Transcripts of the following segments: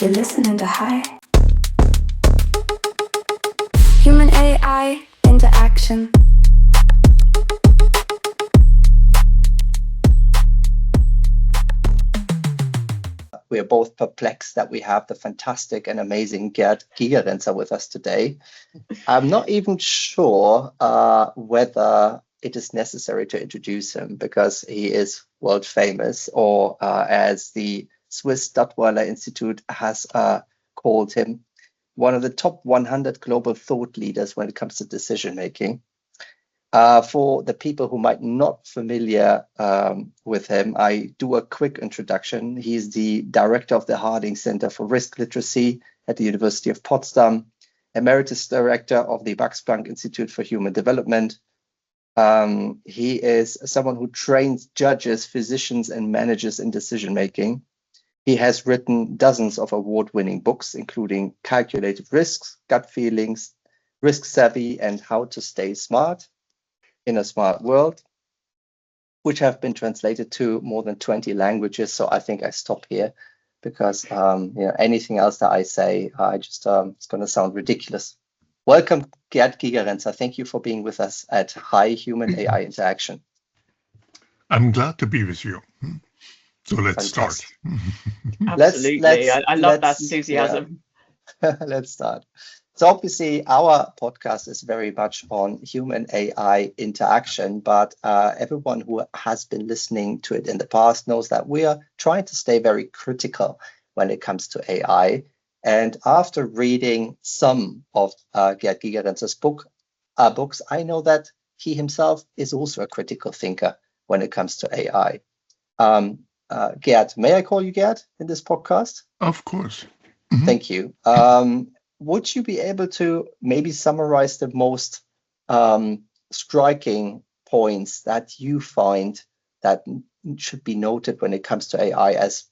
You're listening to High. Human AI interaction. We are both perplexed that we have the fantastic and amazing Gerd Gigerenzer with us today. I'm not even sure whether it is necessary to introduce him because he is world famous, or as the Swiss 𝘚𝘀𝘀 Institute has called him, one of the top 100 global thought leaders when it comes to decision making. For the people who might not familiar with him, I do a quick introduction. He's the director of the Harding Center for Risk Literacy at the University of Potsdam, emeritus director of the Max Planck Institute for Human Development. He is someone who trains judges, physicians, and managers in decision making. He has written dozens of award-winning books, including Calculated Risks, Gut Feelings, Risk Savvy, and How to Stay Smart in a Smart World, which have been translated to more than 20 languages. So I think I stop here because anything else that I say, it's going to sound ridiculous. Welcome, Gerd Gigerenzer. Thank you for being with us at High Human AI Interaction. I'm glad to be with you. So let's Fantastic. start. Absolutely. I love that enthusiasm. Yeah. Let's start. So obviously our podcast is very much on human AI interaction, but everyone who has been listening to it in the past knows that we are trying to stay very critical when it comes to AI. And after reading some of Gerd Gigerenzer's books, I know that he himself is also a critical thinker when it comes to AI. Gerd, may I call you Gerd in this podcast? Of course. Thank you. Would you be able to maybe summarize the most striking points that you find that should be noted when it comes to AI as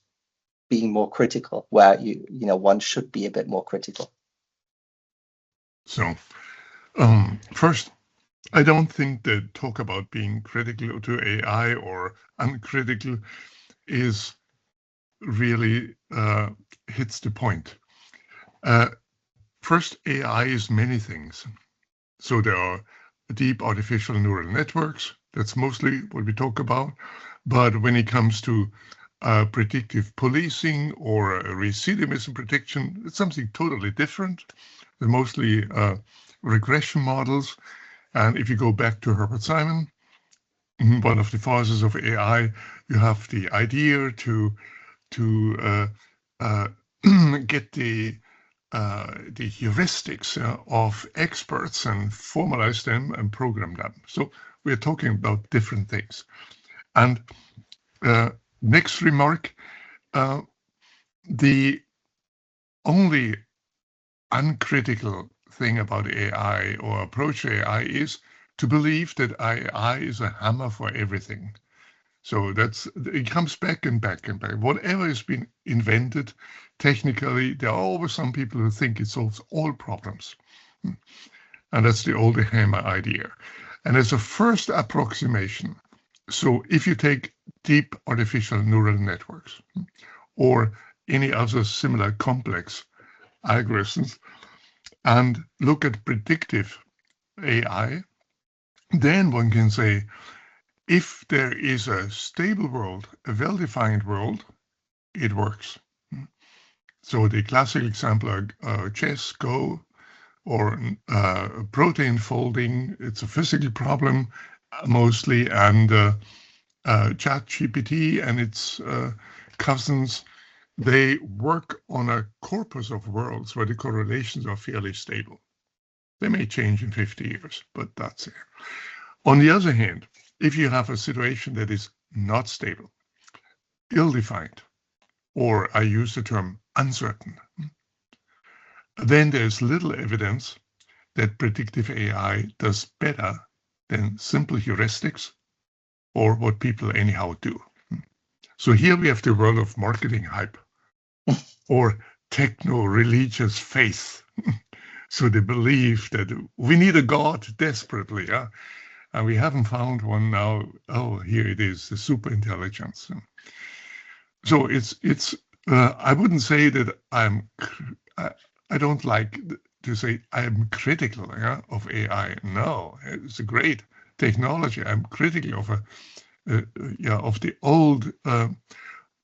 being more critical, where one should be a bit more critical? So, first, I don't think the talk about being critical to AI or uncritical is really hits the point. First, AI is many things. So there are deep artificial neural networks. That's mostly what we talk about. But when it comes to predictive policing or recidivism prediction, it's something totally different. They're mostly regression models. And if you go back to Herbert Simon, one of the fathers of AI, you have the idea to get the heuristics of experts and formalize them and program them. So we're talking about different things. And next remark, the only uncritical thing about AI or approach to AI is to believe that AI is a hammer for everything. So it comes back and back and back. Whatever has been invented, technically, there are always some people who think it solves all problems. And that's the old hammer idea. And as a first approximation, so if you take deep artificial neural networks or any other similar complex algorithms and look at predictive AI, then one can say, if there is a stable world, a well-defined world, it works. So the classic example are chess, Go, or protein folding. It's a physical problem mostly, and ChatGPT and its cousins, they work on a corpus of worlds where the correlations are fairly stable. They may change in 50 years, but that's it. On the other hand, if you have a situation that is not stable, ill-defined, or I use the term uncertain, then there's little evidence that predictive AI does better than simple heuristics or what people anyhow do. So here we have the world of marketing hype or techno-religious faith. So they believe that we need a God desperately, and we haven't found one now. Oh, here it is, the super intelligence. So it's I wouldn't say that I don't like to say I'm critical of AI. No, it's a great technology. I'm critical of of the old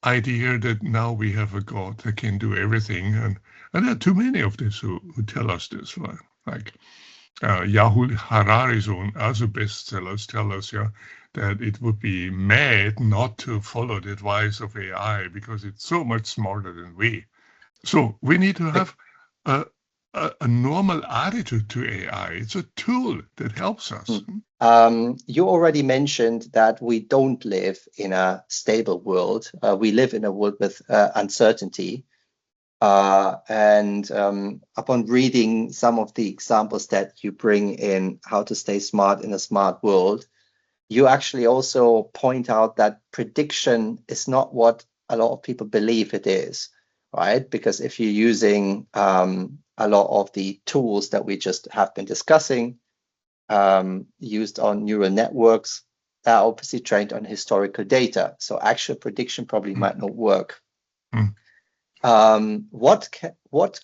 idea that now we have a God that can do everything, and there are too many of this who tell us this, like Yuval Harari's own other bestsellers tell us, that it would be mad not to follow the advice of AI because it's so much smarter than we. So we need to have a normal attitude to AI. It's a tool that helps us. You already mentioned that we don't live in a stable world. We live in a world with uncertainty. And upon reading some of the examples that you bring in how to stay smart in a smart world, you actually also point out that prediction is not what a lot of people believe it is, right? Because if you're using a lot of the tools that we just have been discussing, used on neural networks, that are obviously trained on historical data. So actual prediction probably might not work. What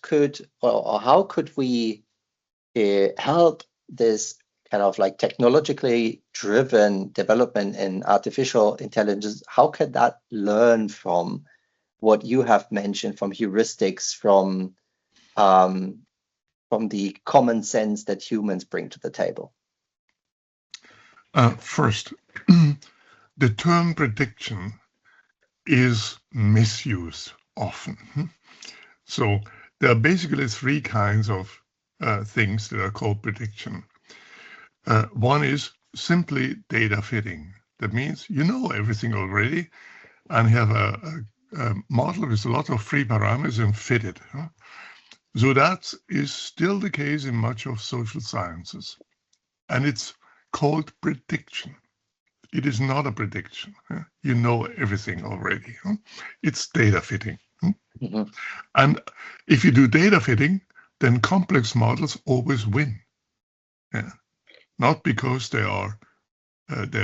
could, or how could we help this kind of like technologically driven development in artificial intelligence? How can that learn from what you have mentioned, from heuristics, from the common sense that humans bring to the table? First, the term prediction is misused often. So there are basically three kinds of things that are called prediction. One is simply data fitting. That means you know everything already and have a model with a lot of free parameters and fit it. So that is still the case in much of social sciences. And it's called prediction. It is not a prediction. You know everything already. It's data fitting. And if you do data fitting, then complex models always win. Not because they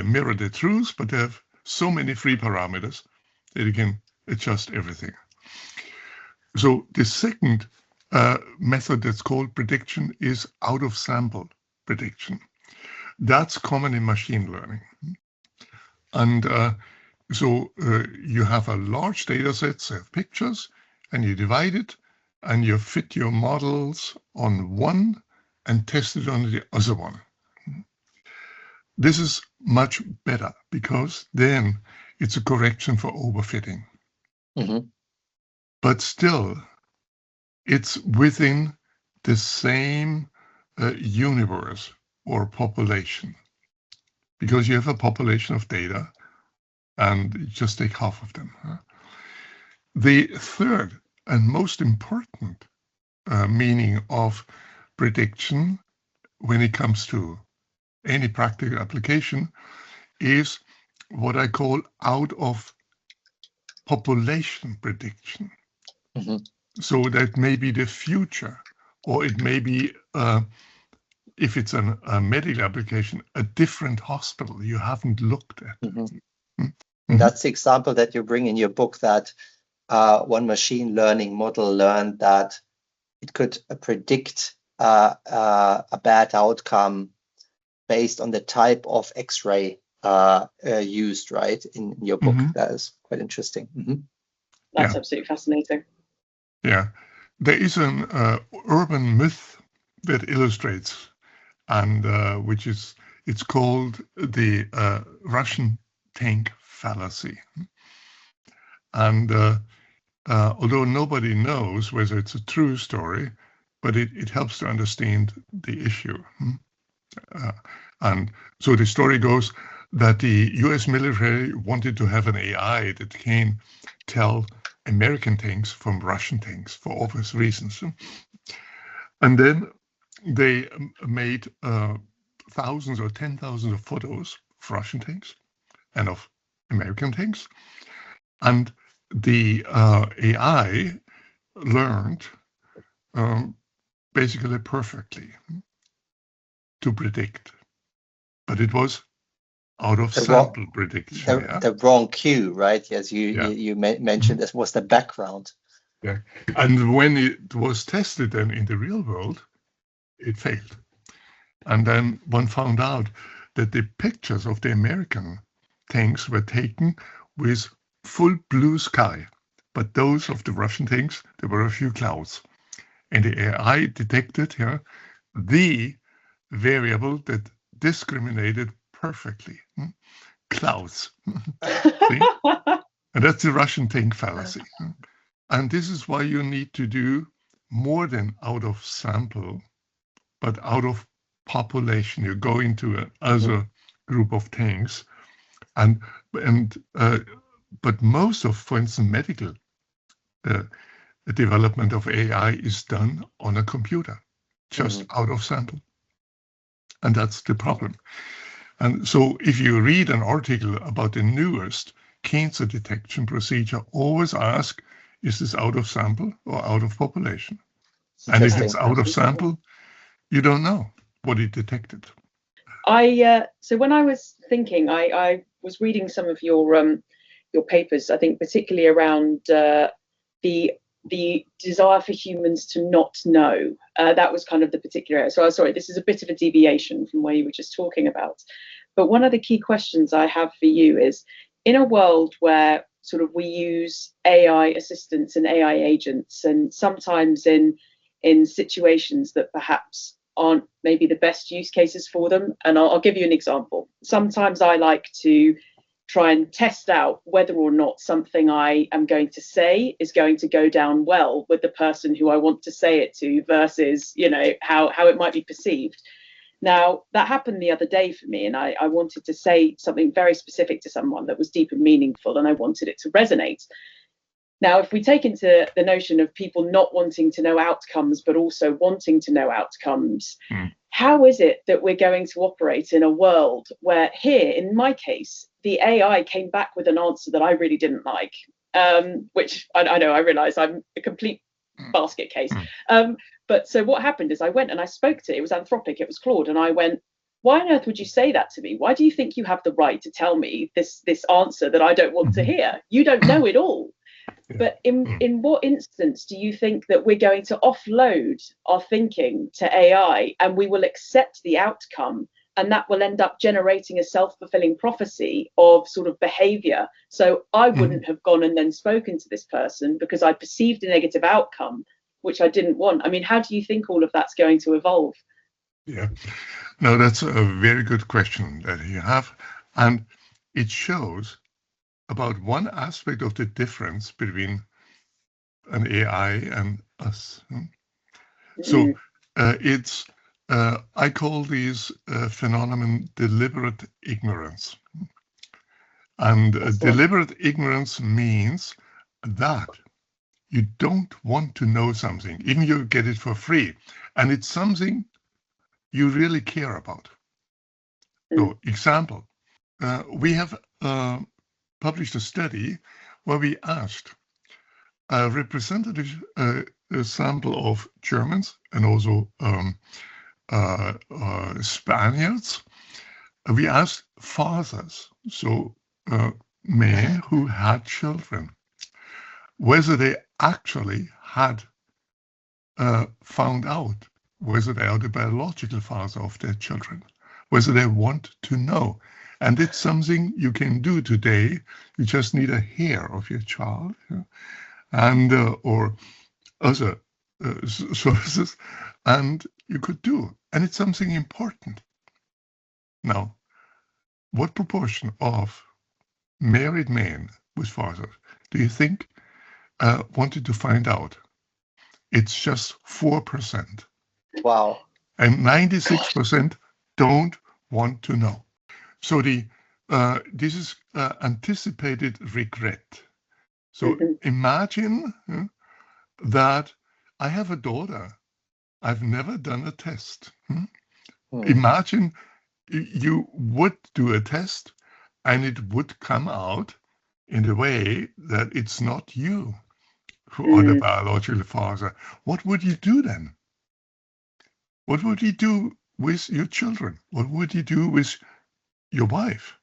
mirror the truth, but they have so many free parameters that you can adjust everything. So the second method that's called prediction is out-of-sample prediction. That's common in machine learning. And so you have a large data set of pictures, and you divide it, and you fit your models on one and test it on the other one. This is much better because then it's a correction for overfitting. But still, it's within the same universe or population, because you have a population of data and you just take half of them. The third and most important meaning of prediction when it comes to any practical application is what I call out of population prediction. So that may be the future, or it may be, if it's a medical application, a different hospital you haven't looked at. That's the example that you bring in your book, that one machine learning model learned that it could predict a bad outcome based on the type of X-ray used, right, in your book. That is quite interesting. That's absolutely fascinating. Yeah, there is an urban myth that illustrates, and which is, it's called the Russian tank fallacy. And although nobody knows whether it's a true story, but it helps to understand the issue. And so the story goes that the US military wanted to have an AI that can tell American tanks from Russian tanks for obvious reasons. And then they made thousands or 10,000 of photos of Russian tanks and of American tanks. And the AI learned basically perfectly to predict. But it was out of The wrong- sample prediction. Yeah? The wrong cue, right? Yes, Yeah. you mentioned this was the background. Yeah. And when it was tested then in the real world, it failed. And then one found out that the pictures of the American tanks were taken with full blue sky. But those of the Russian tanks, there were a few clouds. And the AI detected here the variable that discriminated perfectly. Clouds. See? And that's the Russian tank fallacy. And this is why you need to do more than out of sample, but out of population. You go into another group of tanks, but most of, for instance, medical development of AI is done on a computer, just out of sample. And that's the problem. And so if you read an article about the newest cancer detection procedure, always ask, is this out of sample or out of population? And if it's out of sample, you don't know what it detected. So when I was thinking, I was reading some of your papers, I think particularly around the desire for humans to not know. That was kind of the particular area. So I'm sorry, this is a bit of a deviation from where you were just talking about. But one of the key questions I have for you is, in a world where sort of we use AI assistants and AI agents, and sometimes in situations that perhaps aren't maybe the best use cases for them. And I'll give you an example. Sometimes I like to try and test out whether or not something I am going to say is going to go down well with the person who I want to say it to versus, you know, how it might be perceived. Now, that happened the other day for me, and I wanted to say something very specific to someone that was deep and meaningful, and I wanted it to resonate. Now, if we take into the notion of people not wanting to know outcomes, but also wanting to know outcomes, how is it that we're going to operate in a world where here, in my case, the AI came back with an answer that I really didn't like, which I know, I realize I'm a complete basket case. But so what happened is I went and I spoke to it. It was Anthropic, it was Claude, and I went, why on earth would you say that to me? Why do you think you have the right to tell me this answer that I don't want to hear? You don't know it all. But in what instance do you think that we're going to offload our thinking to AI and we will accept the outcome, and that will end up generating a self-fulfilling prophecy of sort of behavior? So I wouldn't have gone and then spoken to this person because I perceived a negative outcome, which I didn't want. I mean, how do you think all of that's going to evolve? Yeah, no, that's a very good question that you have. And it shows about one aspect of the difference between an AI and us. So it's, I call these phenomenon deliberate ignorance. And deliberate ignorance means that you don't want to know something, even you get it for free, and it's something you really care about. So, example, we have published a study where we asked a representative sample of Germans and also Spaniards. We asked fathers, so men who had children, whether they actually had found out whether they are the biological father of their children, whether they want to know. And it's something you can do today. You just need a hair of your child, and or other sources, and you could do. And it's something important. Now, what proportion of married men with fathers do you think wanted to find out? It's just 4%. Wow. And 96% don't want to know. So this is anticipated regret. So imagine that I have a daughter. I've never done a test. Imagine you would do a test and it would come out in the way that it's not you who are the biological father. What would you do then? What would you do with your children? What would you do with your wife?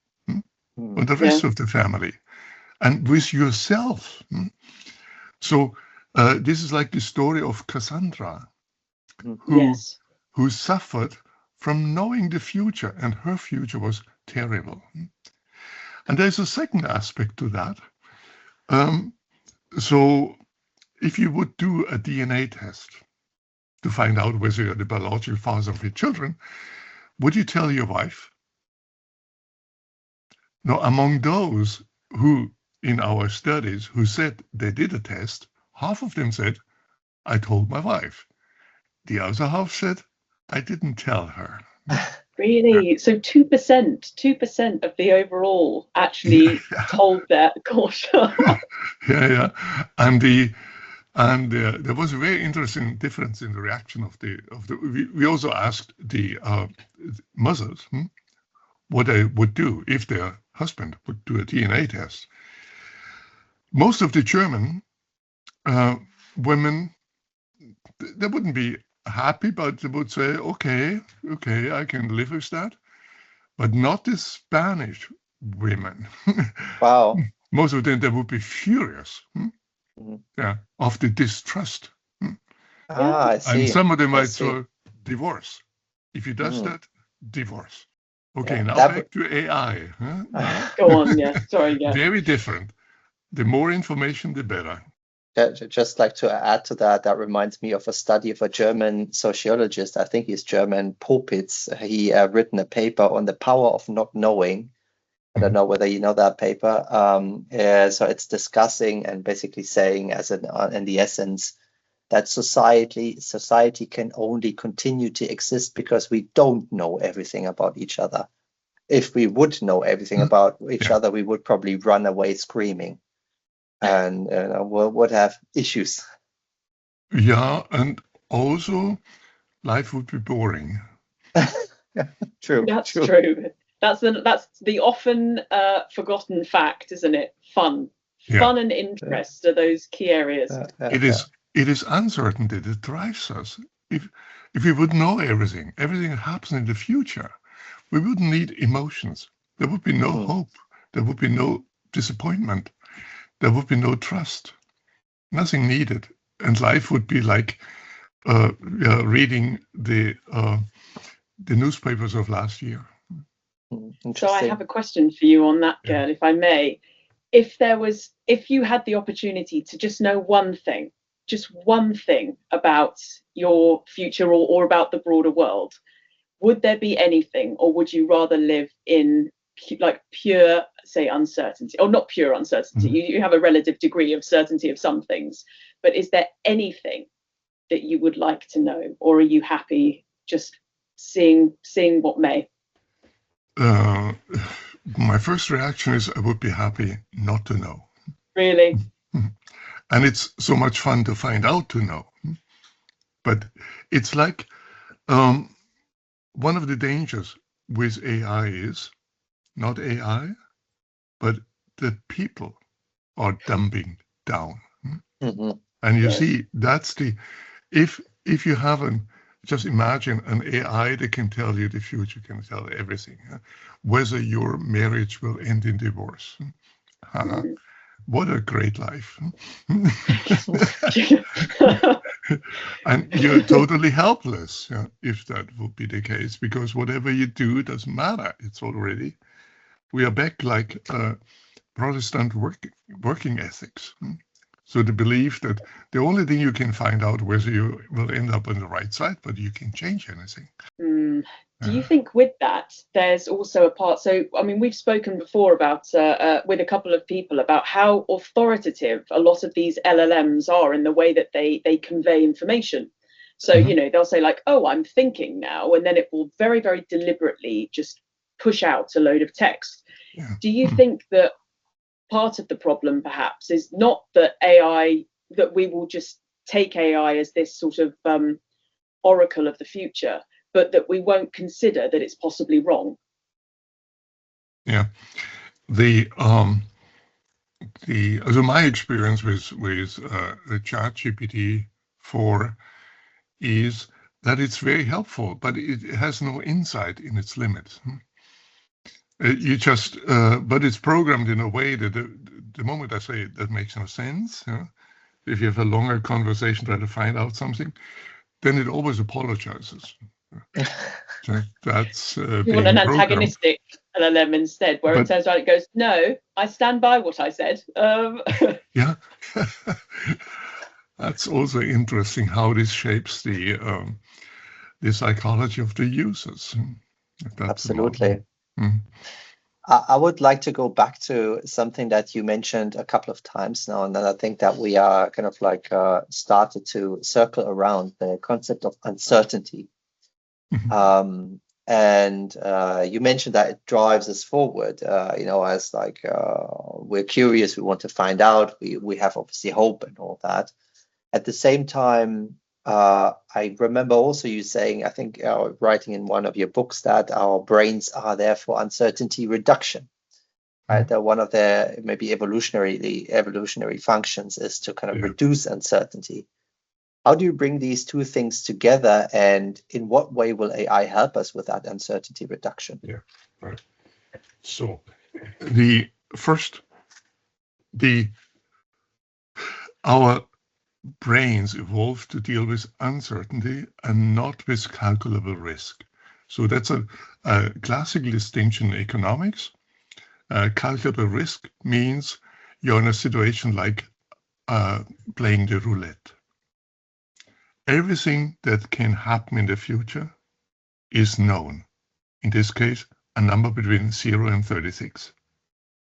and the rest of the family, and with yourself. So this is like the story of Cassandra, who suffered from knowing the future, and her future was terrible. And there's a second aspect to that. So if you would do a DNA test to find out whether you're the biological father of your children, would you tell your wife? Now, among those who, in our studies, who said they did a test, half of them said, I told my wife. The other half said, I didn't tell her. Really? So 2% of the overall actually told their, gosh. Yeah. And there was a very interesting difference in the reaction of the. We also asked the mothers what they would do if their husband would do a DNA test. Most of the German women, they wouldn't be happy, but they would say, okay, I can live with that. But not the Spanish women. Wow. Most of them, they would be furious. Of the distrust. I see. And some of them might say divorce. If he does that, divorce. Okay, now back to AI. Go on, sorry, Very different. The more information, the better. Just like to add to that, that reminds me of a study of a German sociologist. I think he's German, Popitz. He written a paper on the power of not knowing. I don't know whether you know that paper. So it's discussing and basically saying, in the essence, that society can only continue to exist because we don't know everything about each other. If we would know everything about each other, we would probably run away screaming, and would have issues. Yeah, and also life would be boring. True. That's true. That's the often forgotten fact, isn't it? Fun and interest are those key areas. It is uncertainty that drives us. If we would know everything that happens in the future, we wouldn't need emotions. There would be no hope. There would be no disappointment. There would be no trust. Nothing needed, and life would be like reading the newspapers of last year. So I have a question for you on that, Gerd, if I may. If you had the opportunity to just know one thing about your future or about the broader world, would there be anything, or would you rather live in like pure, say, uncertainty, or not pure uncertainty? You have a relative degree of certainty of some things, but is there anything that you would like to know, or are you happy just seeing what may? My first reaction is I would be happy not to know. Really? And it's so much fun to find out to know. But it's like one of the dangers with AI is not AI, but the people are dumbing down. And you see, that's if you haven't, just imagine an AI that can tell you the future, can tell everything, whether your marriage will end in divorce. What a great life. And you're totally helpless if that would be the case, because whatever you do doesn't matter. It's already, we are back like Protestant working ethics. So the belief that the only thing you can find out whether you will end up on the right side, but you can change anything. Do you think with that, there's also a part, so, I mean, we've spoken before about, with a couple of people about how authoritative a lot of these LLMs are in the way that they convey information. So, you know, they'll say like, oh, I'm thinking now, and then it will very, very deliberately just push out a load of text. Do you think that part of the problem perhaps is not that that we will just take AI as this sort of oracle of the future, but that we won't consider that it's possibly wrong? Yeah, also my experience with the ChatGPT-4 is that it's very helpful, but it has no insight in its limits. You just, but it's programmed in a way that the moment I say it, that makes no sense. If you have a longer conversation trying to find out something, then it always apologizes. So that's You being want an programmed. antagonistic LLM instead, where it turns around, it goes, "No, I stand by what I said." Yeah, that's also interesting how this shapes the psychology of the users. Absolutely. Mm. I would like to go back to something that you mentioned a couple of times now, and then I think that we are kind of like started to circle around the concept of uncertainty. Mm-hmm. And you mentioned that it drives us forward, as like we're curious, we want to find out, we have obviously hope and all that. At the same time, I remember also you saying, I think writing in one of your books, that our brains are there for uncertainty reduction. Right? That one of their maybe evolutionary functions is to kind of reduce uncertainty. How do you bring these two things together, and in what way will AI help us with that uncertainty reduction? Yeah, right. So our brains evolved to deal with uncertainty and not with calculable risk. So that's a classical distinction in economics. Calculable risk means you're in a situation like playing the roulette. Everything that can happen in the future is known. In this case, a number between 0 and 36.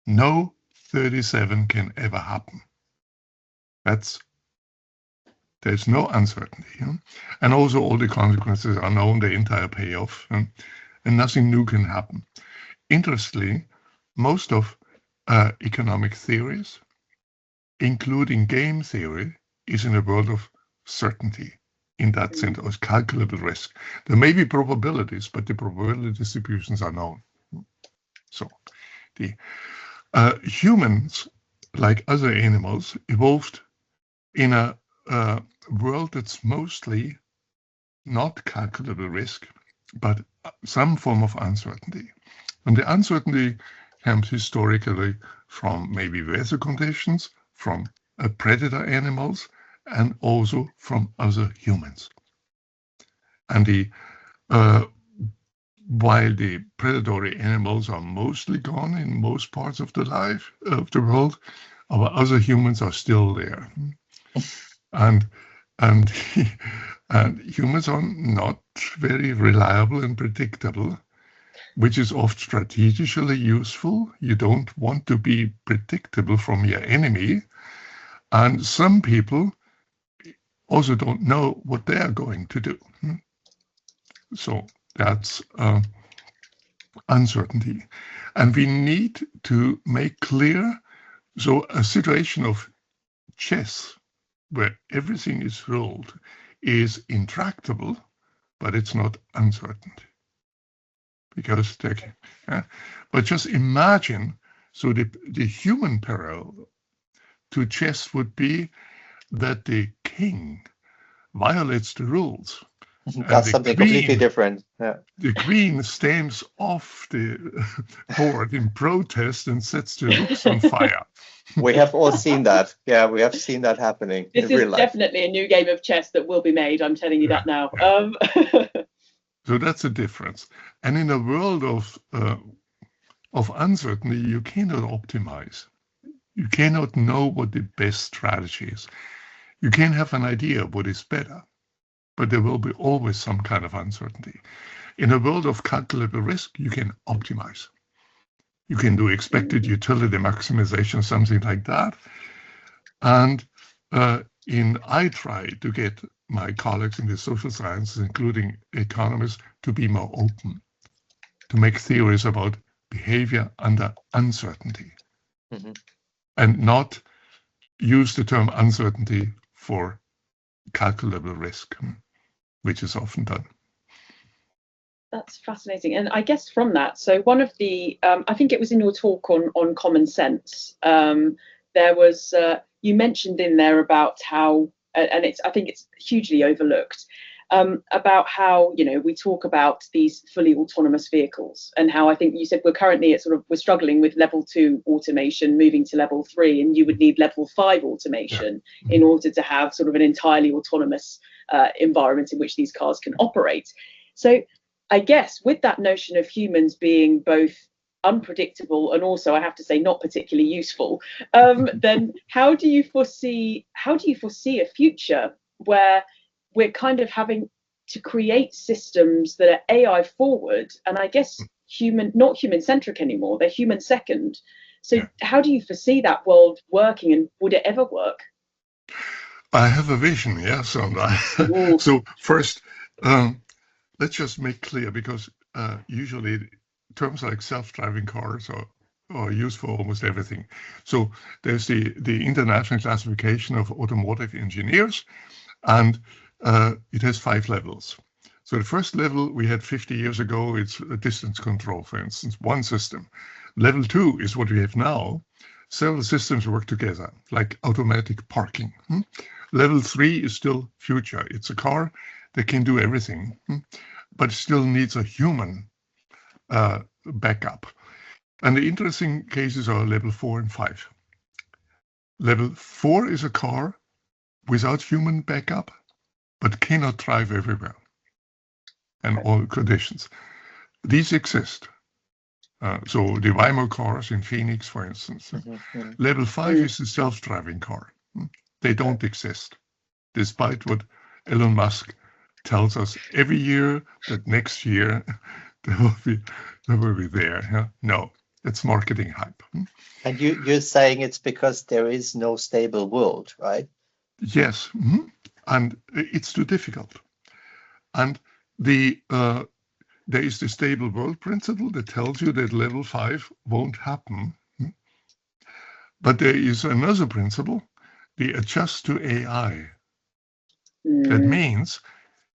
No 37 can ever happen. There's no uncertainty. And also all the consequences are known, the entire payoff, and nothing new can happen. Interestingly, most of economic theories, including game theory, is in a world of certainty. In that sense, of calculable risk. There may be probabilities, but the probability distributions are known. So the humans, like other animals, evolved in a world that's mostly not calculable risk, but some form of uncertainty. And the uncertainty comes historically from maybe weather conditions, from predator animals, and also from other humans. And while the predatory animals are mostly gone in most parts of the world, our other humans are still there. And humans are not very reliable and predictable, which is oft strategically useful. You don't want to be predictable from your enemy. And some people also don't know what they are going to do. So that's uncertainty. And we need to make clear, so a situation of chess, where everything is ruled, is intractable, but it's not uncertain. Because but just imagine, so the human parallel to chess would be that the king violates the rules. That's something completely different. Yeah. The queen stamps off the board in protest and sets the rooks on fire. We have all seen that. Yeah, we have seen that happening. This is definitely a new game of chess that will be made. I'm telling you that now. So that's a difference. And in a world of uncertainty, you cannot optimize. You cannot know what the best strategy is. You can have an idea of what is better, but there will be always some kind of uncertainty. In a world of calculable risk, you can optimize. You can do expected utility maximization, something like that. And I try to get my colleagues in the social sciences, including economists, to be more open, to make theories about behavior under uncertainty, and not use the term uncertainty for calculable risk, which is often done. That's fascinating. And I guess from that, so one of the, I think it was in your talk on common sense, there was, you mentioned in there about how, and I think it's hugely overlooked, about how, you know, we talk about these fully autonomous vehicles, and how I think you said we're currently at we're struggling with level 2 automation, moving to level 3, and you would need level 5 automation in order to have sort of an entirely autonomous environment in which these cars can operate. So I guess with that notion of humans being both unpredictable and also, I have to say, not particularly useful, then how do you foresee a future where we're kind of having to create systems that are AI forward, and I guess not human centric anymore, they're human second? So how do you foresee that world working, and would it ever work? I have a vision, yes, on that. So first, let's just make clear, because usually terms like self-driving cars are used for almost everything. So there's the international classification of automotive engineers, and it has 5 levels. So the first level we had 50 years ago, it's a distance control, for instance, one system. Level 2 is what we have now. Several systems work together, like automatic parking. Level 3 is still future. It's a car that can do everything, but still needs a human backup. And the interesting cases are level 4 and 5. Level 4 is a car without human backup, but cannot drive everywhere and all conditions. These exist. So the Waymo cars in Phoenix, for instance. Level 5 is the self-driving car. They don't exist, despite what Elon Musk tells us every year that next year they will be there. No, it's marketing hype. And you're saying it's because there is no stable world, right? Yes, and it's too difficult. And there is the stable world principle that tells you that level 5 won't happen. But there is another principle, the adjust to AI. That means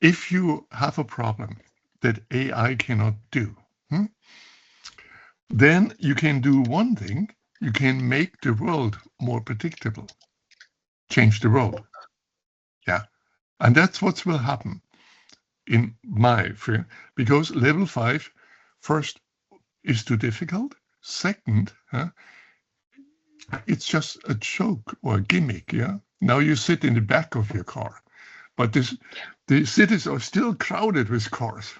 if you have a problem that AI cannot do, then you can do one thing, you can make the world more predictable, change the world. Yeah, and that's what will happen in my fear, because level 5, first, is too difficult. Second, it's just a joke or a gimmick. Now you sit in the back of your car, but the cities are still crowded with cars,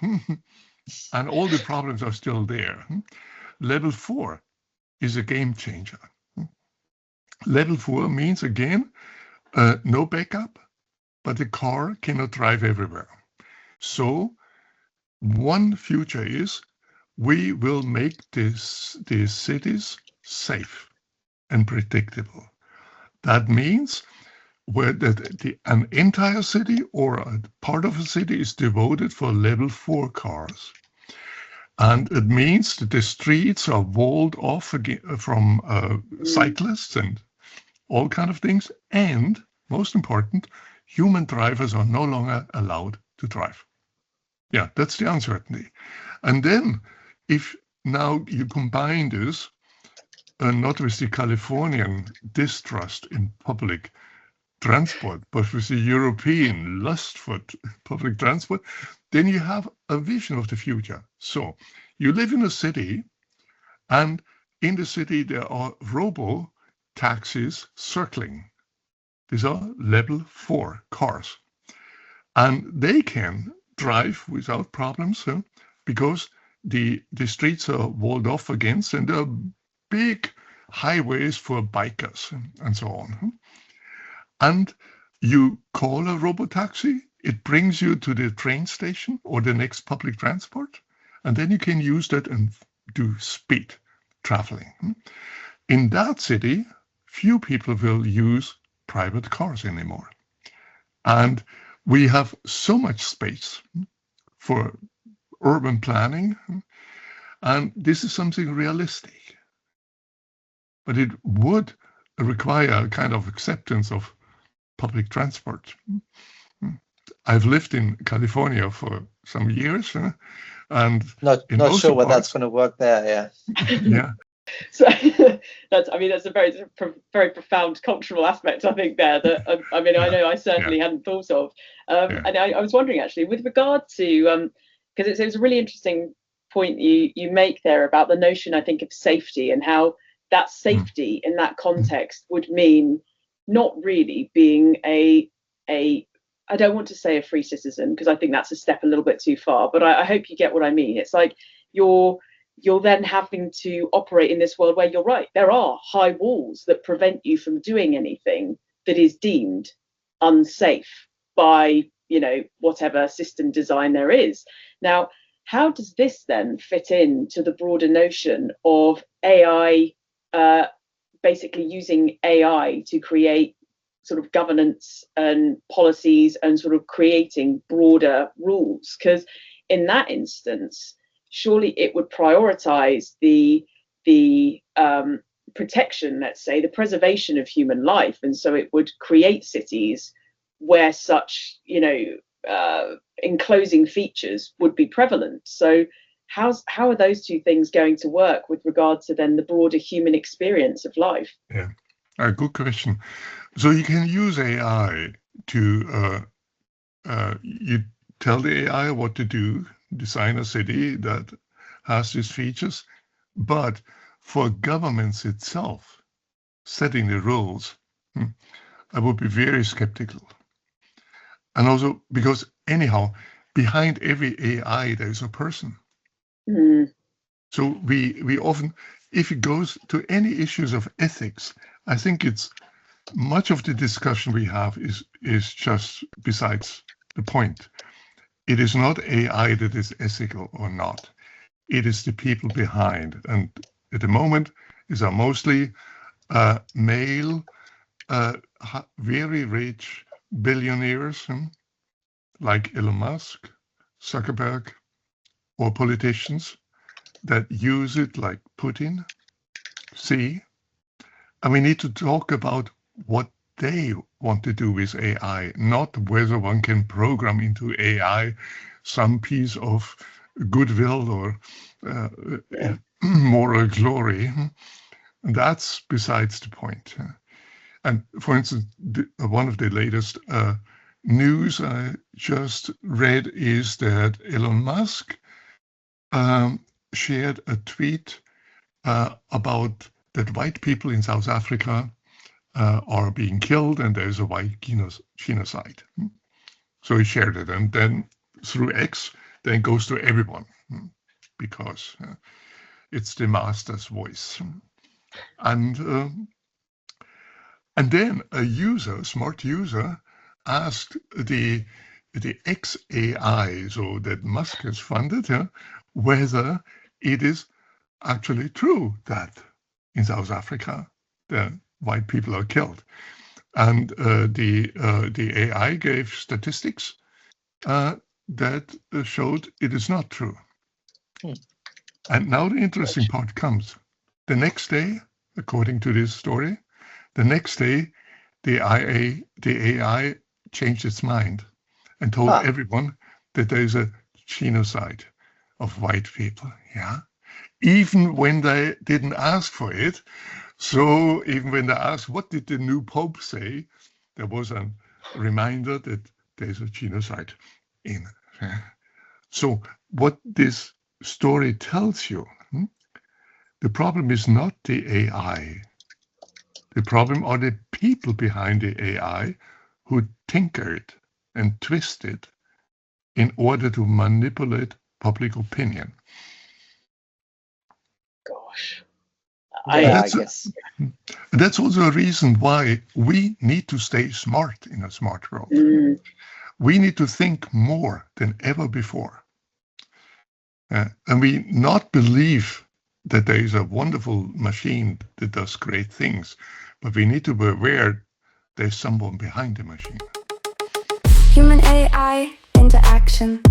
and all the problems are still there. Level 4 is a game changer. Level 4 means, again, no backup, but the car cannot drive everywhere. So one future is we will make these cities safe and predictable. That means an entire city or a part of a city is devoted for level 4 cars. And it means that the streets are walled off from cyclists and all kind of things. And most important, human drivers are no longer allowed to drive. Yeah, that's the uncertainty. And then if now you combine this, not with the Californian distrust in public transport, but with the European lust for public transport, then you have a vision of the future. So you live in a city, and in the city there are robo-taxis circling. These are level 4 cars. And they can drive without problems because the streets are walled off against, and there are big highways for bikers and so on. And you call a robotaxi, it brings you to the train station or the next public transport, and then you can use that and do speed traveling. In that city, few people will use private cars anymore. And we have so much space for urban planning, and this is something realistic. But it would require a kind of acceptance of public transport. I've lived in California for some years, and not sure whether that's going to work there. Yeah. Yeah. that's a very profound cultural aspect, I think, there that I mean, I know I certainly hadn't thought of. And I was wondering actually, with regard to because it's a really interesting point you make there about the notion, I think, of safety, and how that safety in that context would mean not really being a I don't want to say a free citizen, because I think that's a step a little bit too far, but I hope you get what I mean. It's like you're then having to operate in this world where, you're right, there are high walls that prevent you from doing anything that is deemed unsafe by, you know, whatever system design there is. Now, how does this then fit into the broader notion of AI, basically using AI to create sort of governance and policies and sort of creating broader rules? Because in that instance, surely it would prioritize the protection, let's say, the preservation of human life, and so it would create cities where such, you know, enclosing features would be prevalent. So how are those two things going to work with regard to then the broader human experience of life? Yeah, a good question. So you can use AI to you tell the AI what to do, design a city that has these features, but for governments itself, setting the rules, I would be very skeptical. And also because anyhow, behind every AI, there's a person. So we often, if it goes to any issues of ethics, I think it's much of the discussion we have is just besides the point. It is not AI that is ethical or not. It is the people behind. And at the moment, these are mostly male, very rich billionaires like Elon Musk, Zuckerberg, or politicians that use it like Putin, Xi. And we need to talk about what they want to do with AI, not whether one can program into AI some piece of goodwill or moral glory. That's besides the point. And for instance, one of the latest news I just read is that Elon Musk shared a tweet about that white people in South Africa are being killed and there's a white genocide. So he shared it, and then through X, then it goes to everyone because it's the master's voice. And then a smart user, asked the XAI, so that Musk has funded, whether it is actually true that in South Africa the white people are killed. And the AI gave statistics that showed it is not true. And now the interesting part comes. The next day, according to this story, the next day the AI changed its mind and told everyone that there's a genocide of white people. Yeah, even when they didn't ask for it. So even when they asked, what did the new Pope say? There was a reminder that there's a genocide in. So what this story tells you, the problem is not the AI. The problem are the people behind the AI who tinker it and twist it in order to manipulate public opinion. Gosh. I guess. That's also a reason why we need to stay smart in a smart world. We need to think more than ever before. And we not believe that there is a wonderful machine that does great things, but we need to be aware there's someone behind the machine. Human AI into action.